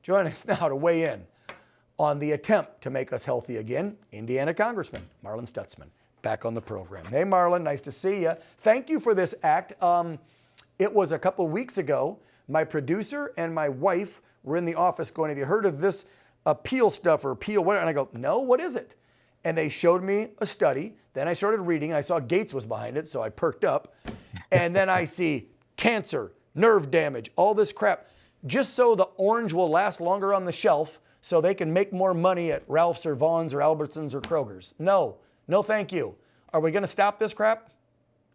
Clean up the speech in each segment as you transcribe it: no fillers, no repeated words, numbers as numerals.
Join us now to weigh in on the attempt to make us healthy again, Indiana Congressman Marlin Stutzman, back on the program. Hey, Marlin, nice to see you. Thank you for this act. It was a couple weeks ago. My producer and my wife were in the office going, have you heard of this Apeel stuff or Apeel? What? And I go, no, what is it? And they showed me a study. Then I started reading, and I saw Gates was behind it, so I perked up. And then I see cancer, nerve damage, all this crap, just so the orange will last longer on the shelf so they can make more money at Ralph's or Vaughn's or Albertsons or Kroger's. No, thank you. Are we going to stop this crap?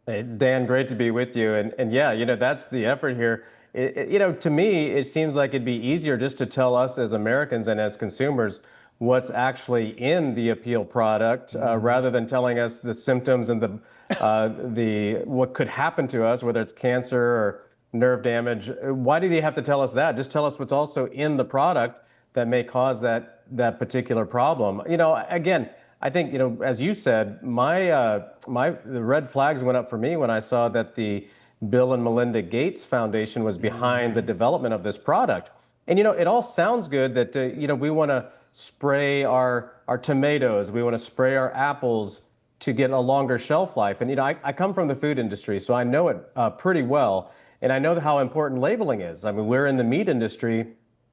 Hey, Dan, great to be with you. And yeah, that's the effort here. To me, it seems like it'd be easier just to tell us as Americans and as consumers what's actually in the Apeel product, rather than telling us the symptoms and the what could happen to us, whether it's cancer or nerve damage. Why do they have to tell us that? Just tell us what's also in the product that may cause that particular problem. Again, I think, as you said, the red flags went up for me when I saw that the Bill and Melinda Gates Foundation was behind the development of this product. And, it all sounds good that, we want to spray our tomatoes, we want to spray our apples to get a longer shelf life. And, I come from the food industry, so I know it pretty well. And I know how important labeling is. I mean, we're in the meat industry,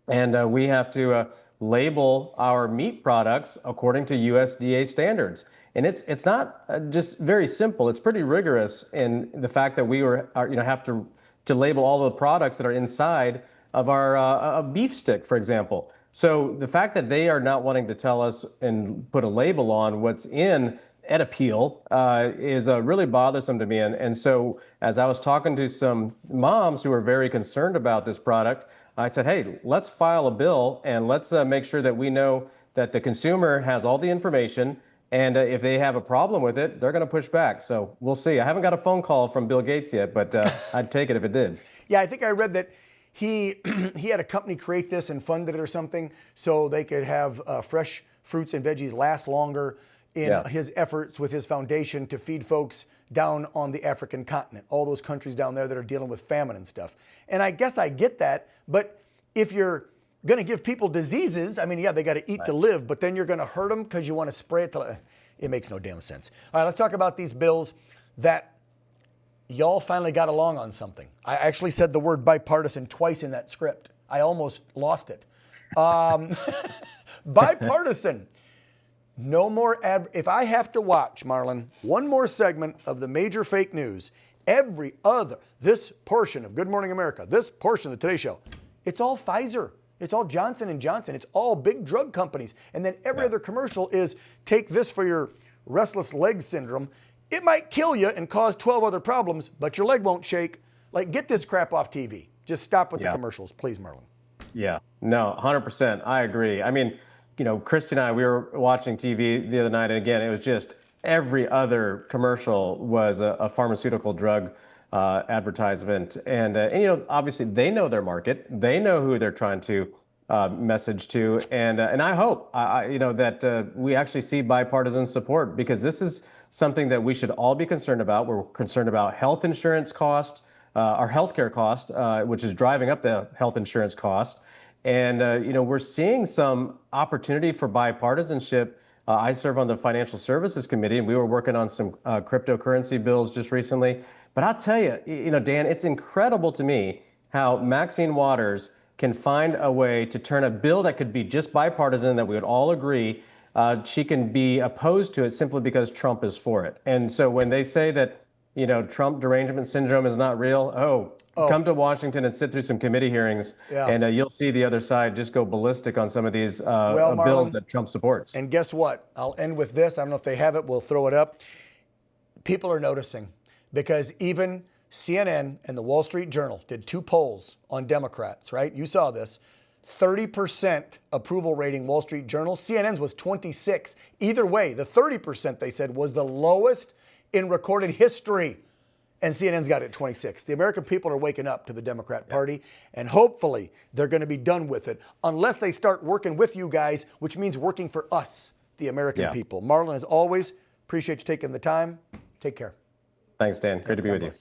and we have to label our meat products according to USDA standards. And it's not just very simple. It's pretty rigorous in the fact that we have to label all the products that are inside of our a beef stick, for example. So the fact that they are not wanting to tell us and put a label on what's in Apeel is really bothersome to me. And so as I was talking to some moms who were very concerned about this product, I said, hey, let's file a bill and let's make sure that we know that the consumer has all the information. And if they have a problem with it, they're going to push back. So we'll see. I haven't got a phone call from Bill Gates yet, but I'd take it if it did. Yeah, I think I read that he had a company create this and funded it or something so they could have fresh fruits and veggies last longer in his efforts with his foundation to feed folks down on the African continent, all those countries down there that are dealing with famine and stuff. And I guess I get that, but if you're going to give people diseases, I mean, yeah, they got to eat to live, but then you're going to hurt them because you want to spray it it makes no damn sense. All right, let's talk about these bills that y'all finally got along on something. I actually said the word bipartisan twice in that script. I almost lost it. Bipartisan. No more if I have to watch, Marlin, one more segment of the major fake news, this portion of Good Morning America, this portion of the Today Show, it's all Pfizer. It's all Johnson & Johnson. It's all big drug companies. And then every other commercial is take this for your restless leg syndrome. It might kill you and cause 12 other problems, but your leg won't shake. Like, get this crap off TV. Just stop with the commercials, please, Marlin. Yeah, no, 100%. I agree. I mean, Christy and I, we were watching TV the other night, and again, it was just every other commercial was a pharmaceutical drug advertisement. And obviously they know their market. They know who they're trying to message to. And I hope, that we actually see bipartisan support, because this is something that we should all be concerned about. We're concerned about health insurance cost, our healthcare cost, which is driving up the health insurance cost. And, we're seeing some opportunity for bipartisanship. I serve on the Financial Services Committee, and we were working on some cryptocurrency bills just recently. But I'll tell you, Dan, it's incredible to me how Maxine Waters can find a way to turn a bill that could be just bipartisan, that we would all agree, she can be opposed to it simply because Trump is for it. And so when they say that, Trump derangement syndrome is not real, come to Washington and sit through some committee hearings, and you'll see the other side just go ballistic on some of these Marlin, bills that Trump supports. And guess what? I'll end with this. I don't know if they have it. We'll throw it up. People are noticing, because even CNN and the Wall Street Journal did 2 polls on Democrats, right? You saw this. 30% approval rating, Wall Street Journal. CNN's was 26. Either way, the 30% they said was the lowest in recorded history. And CNN's got it at 26. The American people are waking up to the Democrat Party, and hopefully they're going to be done with it, unless they start working with you guys, which means working for us, the American people. Marlin, as always, appreciate you taking the time. Take care. Thanks, Dan. Great to be with you.